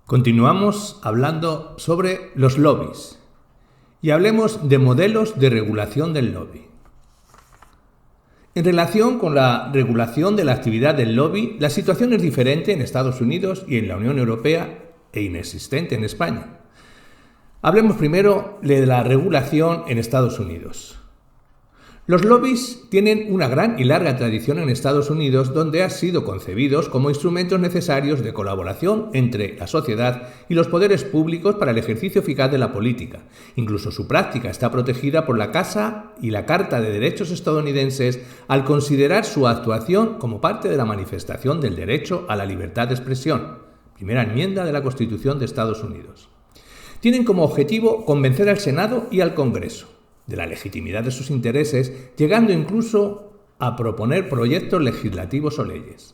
Continuamos hablando sobre los lobbies y hablemos de modelos de regulación del lobby. En relación con la regulación de la actividad del lobby, la situación es diferente en Estados Unidos y en la Unión Europea e inexistente en España. Hablemos primero de la regulación en Estados Unidos. Los lobbies tienen una gran y larga tradición en Estados Unidos, donde han sido concebidos como instrumentos necesarios de colaboración entre la sociedad y los poderes públicos para el ejercicio eficaz de la política. Incluso su práctica está protegida por la Casa y la Carta de Derechos estadounidenses al considerar su actuación como parte de la manifestación del derecho a la libertad de expresión, primera enmienda de la Constitución de Estados Unidos. Tienen como objetivo convencer al Senado y al Congreso de la legitimidad de sus intereses, llegando incluso a proponer proyectos legislativos o leyes.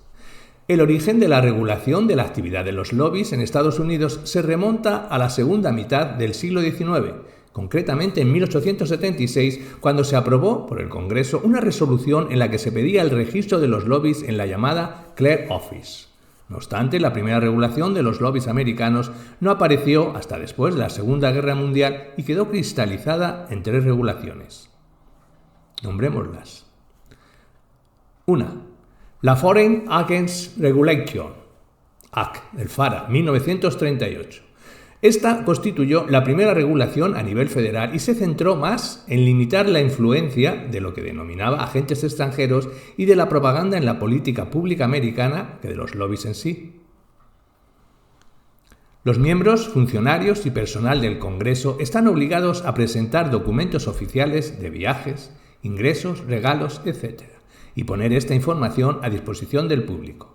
El origen de la regulación de la actividad de los lobbies en Estados Unidos se remonta a la segunda mitad del siglo XIX, concretamente en 1876, cuando se aprobó por el Congreso una resolución en la que se pedía el registro de los lobbies en la llamada Clear Office. No obstante, la primera regulación de los lobbies americanos no apareció hasta después de la Segunda Guerra Mundial y quedó cristalizada en 3 regulaciones. Nombrémoslas. 1. La Foreign Agents Regulation Act, el FARA, 1938. Esta constituyó la primera regulación a nivel federal y se centró más en limitar la influencia de lo que denominaba agentes extranjeros y de la propaganda en la política pública americana que de los lobbies en sí. Los miembros, funcionarios y personal del Congreso están obligados a presentar documentos oficiales de viajes, ingresos, regalos, etc. y poner esta información a disposición del público.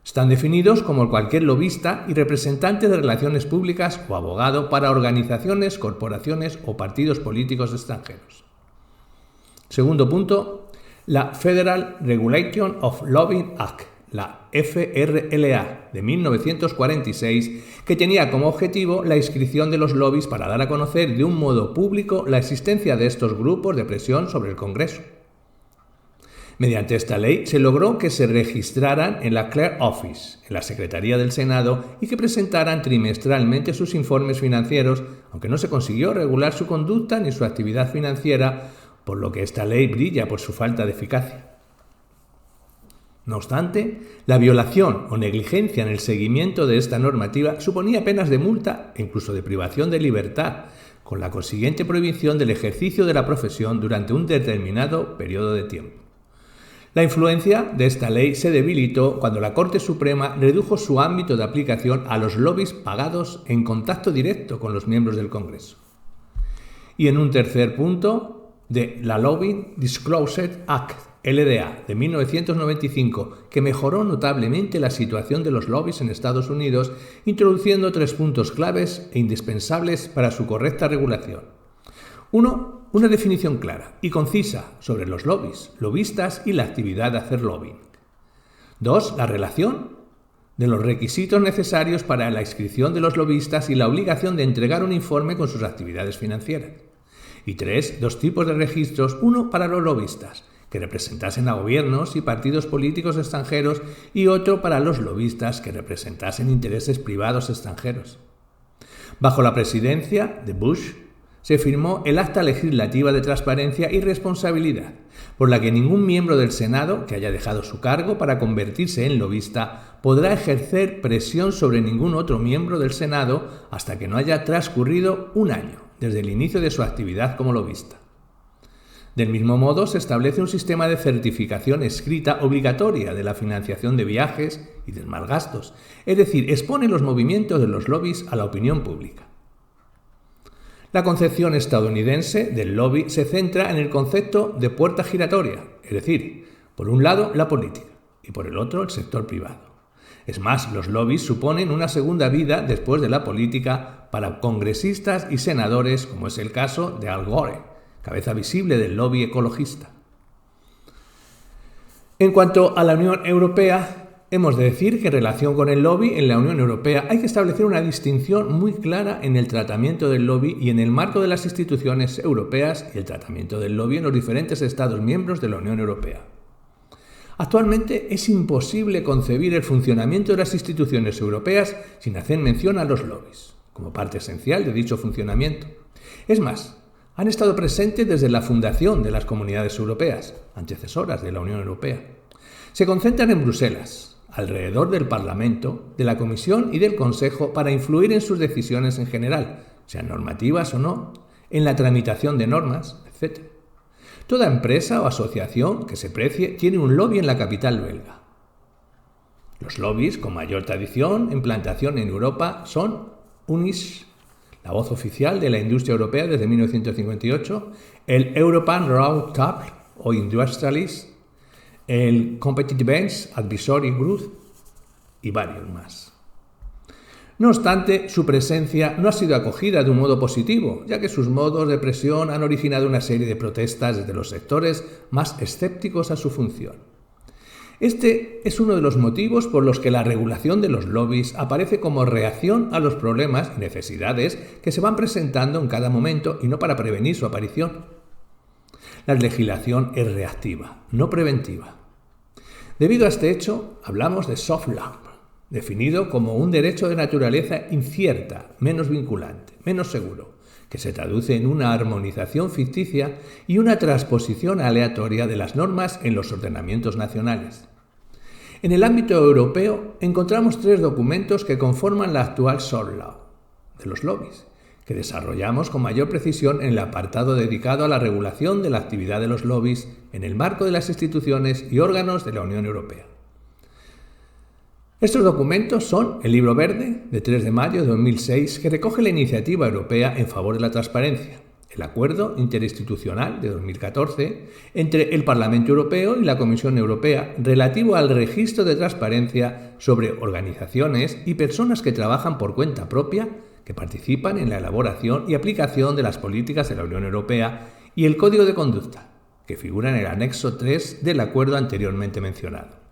Están definidos como cualquier lobista y representante de relaciones públicas o abogado para organizaciones, corporaciones o partidos políticos extranjeros. Segundo punto, la Federal Regulation of Lobbying Act, la FRLA, de 1946, que tenía como objetivo la inscripción de los lobbies para dar a conocer de un modo público la existencia de estos grupos de presión sobre el Congreso. Mediante esta ley se logró que se registraran en la Clear Office, en la Secretaría del Senado, y que presentaran trimestralmente sus informes financieros, aunque no se consiguió regular su conducta ni su actividad financiera, por lo que esta ley brilla por su falta de eficacia. No obstante, la violación o negligencia en el seguimiento de esta normativa suponía penas de multa e incluso de privación de libertad, con la consiguiente prohibición del ejercicio de la profesión durante un determinado periodo de tiempo. La influencia de esta ley se debilitó cuando la Corte Suprema redujo su ámbito de aplicación a los lobbies pagados en contacto directo con los miembros del Congreso. Y en un tercer punto, de la Lobbying Disclosure Act, LDA, de 1995, que mejoró notablemente la situación de los lobbies en Estados Unidos, introduciendo 3 puntos claves e indispensables para su correcta regulación. 1. Una definición clara y concisa sobre los lobbies, lobistas y la actividad de hacer lobbying. 2. La relación de los requisitos necesarios para la inscripción de los lobistas y la obligación de entregar un informe con sus actividades financieras. Y 3. 2 tipos de registros, uno para los lobistas, que representasen a gobiernos y partidos políticos extranjeros, y otro para los lobistas que representasen intereses privados extranjeros. Bajo la presidencia de Bush, se firmó el Acta Legislativa de Transparencia y Responsabilidad, por la que ningún miembro del Senado que haya dejado su cargo para convertirse en lobista podrá ejercer presión sobre ningún otro miembro del Senado hasta que no haya transcurrido 1 año desde el inicio de su actividad como lobista. Del mismo modo, se establece un sistema de certificación escrita obligatoria de la financiación de viajes y demás gastos, es decir, expone los movimientos de los lobbies a la opinión pública. La concepción estadounidense del lobby se centra en el concepto de puerta giratoria, es decir, por un lado la política y por el otro el sector privado. Es más, los lobbies suponen una segunda vida después de la política para congresistas y senadores, como es el caso de Al Gore, cabeza visible del lobby ecologista. En cuanto a la Unión Europea, hemos de decir que en relación con el lobby en la Unión Europea hay que establecer una distinción muy clara en el tratamiento del lobby y en el marco de las instituciones europeas y el tratamiento del lobby en los diferentes Estados miembros de la Unión Europea. Actualmente es imposible concebir el funcionamiento de las instituciones europeas sin hacer mención a los lobbies, como parte esencial de dicho funcionamiento. Es más, han estado presentes desde la fundación de las Comunidades Europeas, antecesoras de la Unión Europea. Se concentran en Bruselas, alrededor del Parlamento, de la Comisión y del Consejo para influir en sus decisiones en general, sean normativas o no, en la tramitación de normas, etc. Toda empresa o asociación que se precie tiene un lobby en la capital belga. Los lobbies con mayor tradición e implantación en Europa son UNIS, la voz oficial de la industria europea desde 1958, el European Round Table o Industrialist, el Competitiveness Advisory Group y varios más. No obstante, su presencia no ha sido acogida de un modo positivo, ya que sus modos de presión han originado una serie de protestas desde los sectores más escépticos a su función. Este es uno de los motivos por los que la regulación de los lobbies aparece como reacción a los problemas y necesidades que se van presentando en cada momento y no para prevenir su aparición. La legislación es reactiva, no preventiva. Debido a este hecho, hablamos de soft law, definido como un derecho de naturaleza incierta, menos vinculante, menos seguro, que se traduce en una armonización ficticia y una transposición aleatoria de las normas en los ordenamientos nacionales. En el ámbito europeo encontramos 3 documentos que conforman la actual soft law de los lobbies, que desarrollamos con mayor precisión en el apartado dedicado a la regulación de la actividad de los lobbies en el marco de las instituciones y órganos de la Unión Europea. Estos documentos son el Libro Verde, de 3 de mayo de 2006, que recoge la iniciativa europea en favor de la transparencia, el Acuerdo Interinstitucional de 2014 entre el Parlamento Europeo y la Comisión Europea relativo al registro de transparencia sobre organizaciones y personas que trabajan por cuenta propia, que participan en la elaboración y aplicación de las políticas de la Unión Europea, y el Código de Conducta, que figura en el anexo 3 del acuerdo anteriormente mencionado.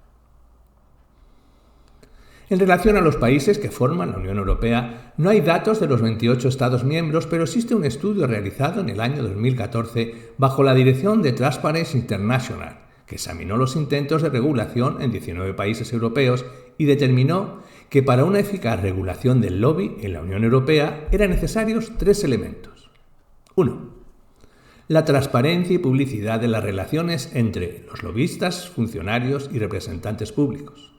En relación a los países que forman la Unión Europea, no hay datos de los 28 Estados miembros, pero existe un estudio realizado en el año 2014 bajo la dirección de Transparency International, que examinó los intentos de regulación en 19 países europeos y determinó que para una eficaz regulación del lobby en la Unión Europea eran necesarios 3 elementos. 1. La transparencia y publicidad de las relaciones entre los lobistas, funcionarios y representantes públicos.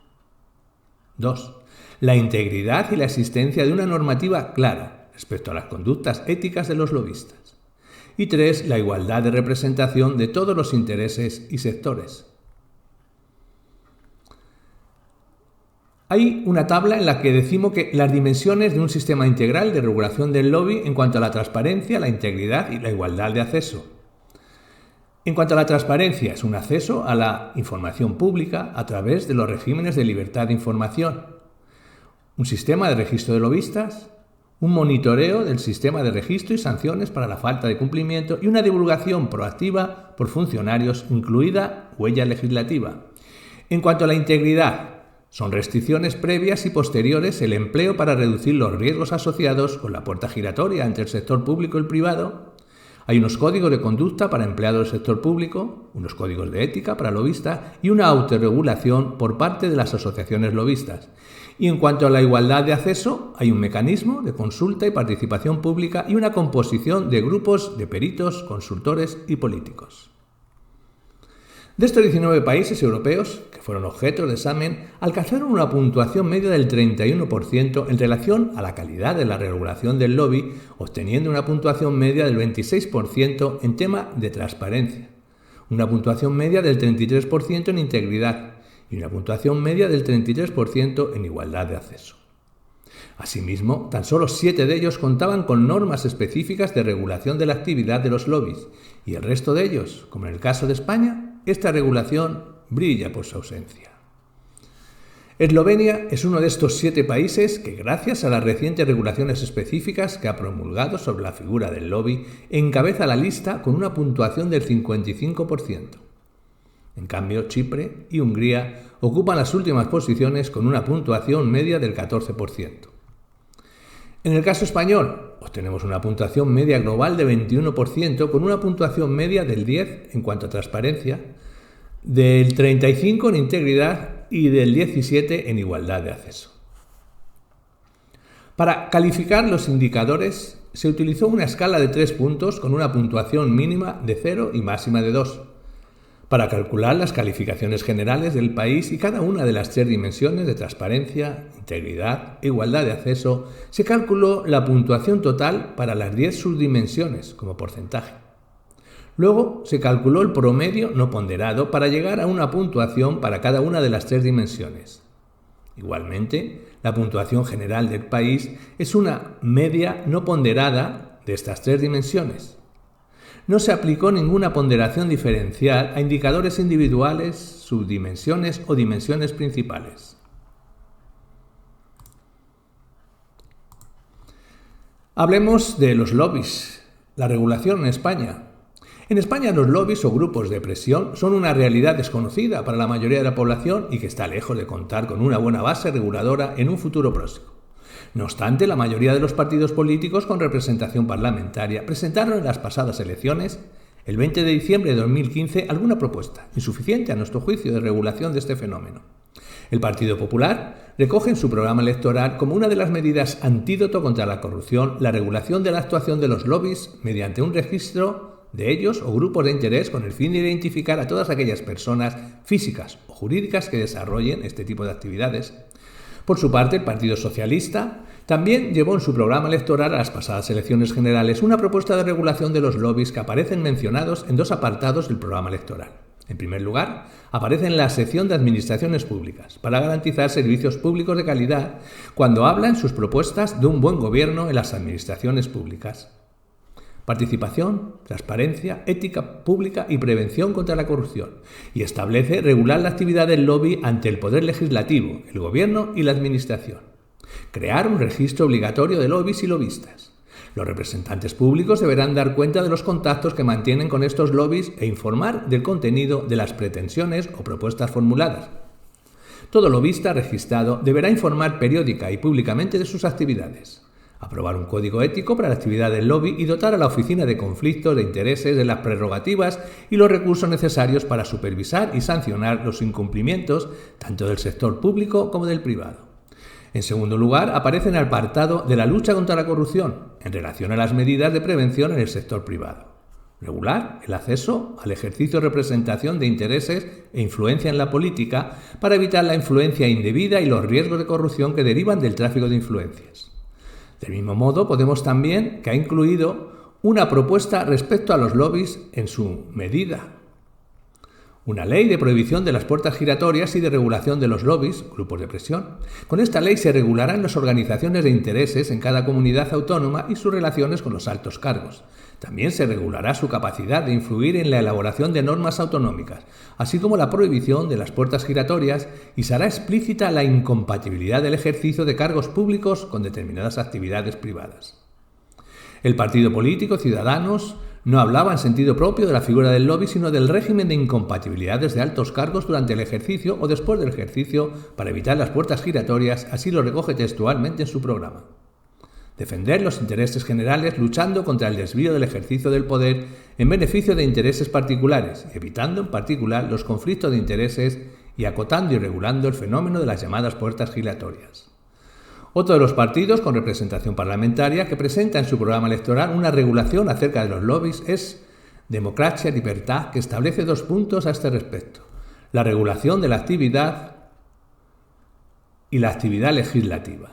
2. La integridad y la existencia de una normativa clara respecto a las conductas éticas de los lobistas. Y 3. La igualdad de representación de todos los intereses y sectores. Hay una tabla en la que decimos que las dimensiones de un sistema integral de regulación del lobby en cuanto a la transparencia, la integridad y la igualdad de acceso. En cuanto a la transparencia, es un acceso a la información pública a través de los regímenes de libertad de información, un sistema de registro de lobistas, un monitoreo del sistema de registro y sanciones para la falta de cumplimiento y una divulgación proactiva por funcionarios, incluida huella legislativa. En cuanto a la integridad, son restricciones previas y posteriores el empleo para reducir los riesgos asociados con la puerta giratoria entre el sector público y el privado. Hay unos códigos de conducta para empleados del sector público, unos códigos de ética para lobistas y una autorregulación por parte de las asociaciones lobistas. Y en cuanto a la igualdad de acceso, hay un mecanismo de consulta y participación pública y una composición de grupos de peritos, consultores y políticos. De estos 19 países europeos, que fueron objeto de examen, alcanzaron una puntuación media del 31% en relación a la calidad de la regulación del lobby, obteniendo una puntuación media del 26% en tema de transparencia, una puntuación media del 33% en integridad y una puntuación media del 33% en igualdad de acceso. Asimismo, tan solo 7 de ellos contaban con normas específicas de regulación de la actividad de los lobbies, y el resto de ellos, como en el caso de España, esta regulación brilla por su ausencia. Eslovenia es uno de estos 7 países que, gracias a las recientes regulaciones específicas que ha promulgado sobre la figura del lobby, encabeza la lista con una puntuación del 55%. En cambio, Chipre y Hungría ocupan las últimas posiciones con una puntuación media del 14%. En el caso español, obtenemos una puntuación media global de 21% con una puntuación media del 10% en cuanto a transparencia, del 35 en integridad y del 17 en igualdad de acceso. Para calificar los indicadores se utilizó una escala de 3 puntos con una puntuación mínima de 0 y máxima de 2. Para calcular las calificaciones generales del país y cada una de las 3 dimensiones de transparencia, integridad e igualdad de acceso, se calculó la puntuación total para las 10 subdimensiones como porcentaje. Luego se calculó el promedio no ponderado para llegar a una puntuación para cada una de las 3 dimensiones. Igualmente, la puntuación general del país es una media no ponderada de estas 3 dimensiones. No se aplicó ninguna ponderación diferencial a indicadores individuales, subdimensiones o dimensiones principales. Hablemos de los lobbies, la regulación en España. En España los lobbies o grupos de presión son una realidad desconocida para la mayoría de la población y que está lejos de contar con una buena base reguladora en un futuro próximo. No obstante, la mayoría de los partidos políticos con representación parlamentaria presentaron en las pasadas elecciones, el 20 de diciembre de 2015, alguna propuesta, insuficiente a nuestro juicio, de regulación de este fenómeno. El Partido Popular recoge en su programa electoral como una de las medidas antídoto contra la corrupción la regulación de la actuación de los lobbies mediante un registro de ellos o grupos de interés con el fin de identificar a todas aquellas personas físicas o jurídicas que desarrollen este tipo de actividades. Por su parte, el Partido Socialista también llevó en su programa electoral a las pasadas elecciones generales una propuesta de regulación de los lobbies que aparecen mencionados en 2 apartados del programa electoral. En primer lugar, aparece en la sección de Administraciones Públicas, para garantizar servicios públicos de calidad, cuando habla en sus propuestas de un buen gobierno en las administraciones públicas. Participación, transparencia, ética pública y prevención contra la corrupción, y establece regular la actividad del lobby ante el Poder Legislativo, el Gobierno y la Administración. Crear un registro obligatorio de lobbies y lobistas. Los representantes públicos deberán dar cuenta de los contactos que mantienen con estos lobbies e informar del contenido de las pretensiones o propuestas formuladas. Todo lobista registrado deberá informar periódica y públicamente de sus actividades. Aprobar un código ético para la actividad del lobby y dotar a la Oficina de Conflictos de Intereses de las prerrogativas y los recursos necesarios para supervisar y sancionar los incumplimientos tanto del sector público como del privado. En segundo lugar, aparece en el apartado de la lucha contra la corrupción, en relación a las medidas de prevención en el sector privado. Regular el acceso al ejercicio de representación de intereses e influencia en la política para evitar la influencia indebida y los riesgos de corrupción que derivan del tráfico de influencias. Del mismo modo, podemos también que ha incluido una propuesta respecto a los lobbies en su medida. Una ley de prohibición de las puertas giratorias y de regulación de los lobbies, grupos de presión. Con esta ley se regularán las organizaciones de intereses en cada comunidad autónoma y sus relaciones con los altos cargos. También se regulará su capacidad de influir en la elaboración de normas autonómicas, así como la prohibición de las puertas giratorias, y se hará explícita la incompatibilidad del ejercicio de cargos públicos con determinadas actividades privadas. El partido político Ciudadanos no hablaba en sentido propio de la figura del lobby, sino del régimen de incompatibilidades de altos cargos durante el ejercicio o después del ejercicio para evitar las puertas giratorias, así lo recoge textualmente en su programa. Defender los intereses generales luchando contra el desvío del ejercicio del poder en beneficio de intereses particulares, evitando en particular los conflictos de intereses y acotando y regulando el fenómeno de las llamadas puertas giratorias. Otro de los partidos con representación parlamentaria que presenta en su programa electoral una regulación acerca de los lobbies es Democracia y Libertad, que establece 2 puntos a este respecto: la regulación de la actividad y la actividad legislativa.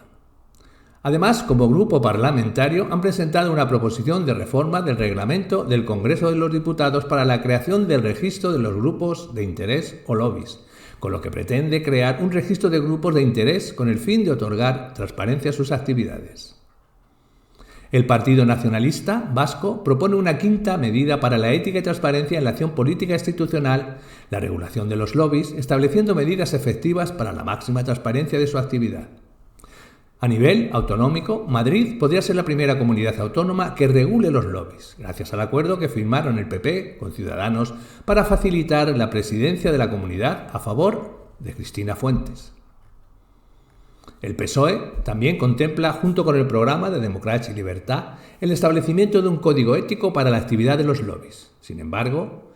Además, como grupo parlamentario, han presentado una proposición de reforma del reglamento del Congreso de los Diputados para la creación del registro de los grupos de interés o lobbies, con lo que pretende crear un registro de grupos de interés con el fin de otorgar transparencia a sus actividades. El Partido Nacionalista Vasco propone una 5ª medida para la ética y transparencia en la acción política institucional, la regulación de los lobbies, estableciendo medidas efectivas para la máxima transparencia de su actividad. A nivel autonómico, Madrid podría ser la primera comunidad autónoma que regule los lobbies, gracias al acuerdo que firmaron el PP con Ciudadanos para facilitar la presidencia de la comunidad a favor de Cristina Fuentes. El PSOE también contempla, junto con el programa de Democracia y Libertad, el establecimiento de un código ético para la actividad de los lobbies. Sin embargo,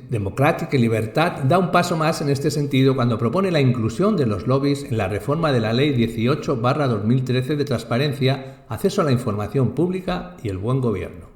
Democratic y Libertad da un paso más en este sentido cuando propone la inclusión de los lobbies en la reforma de la Ley 18/2013 de transparencia, acceso a la información pública y el buen gobierno.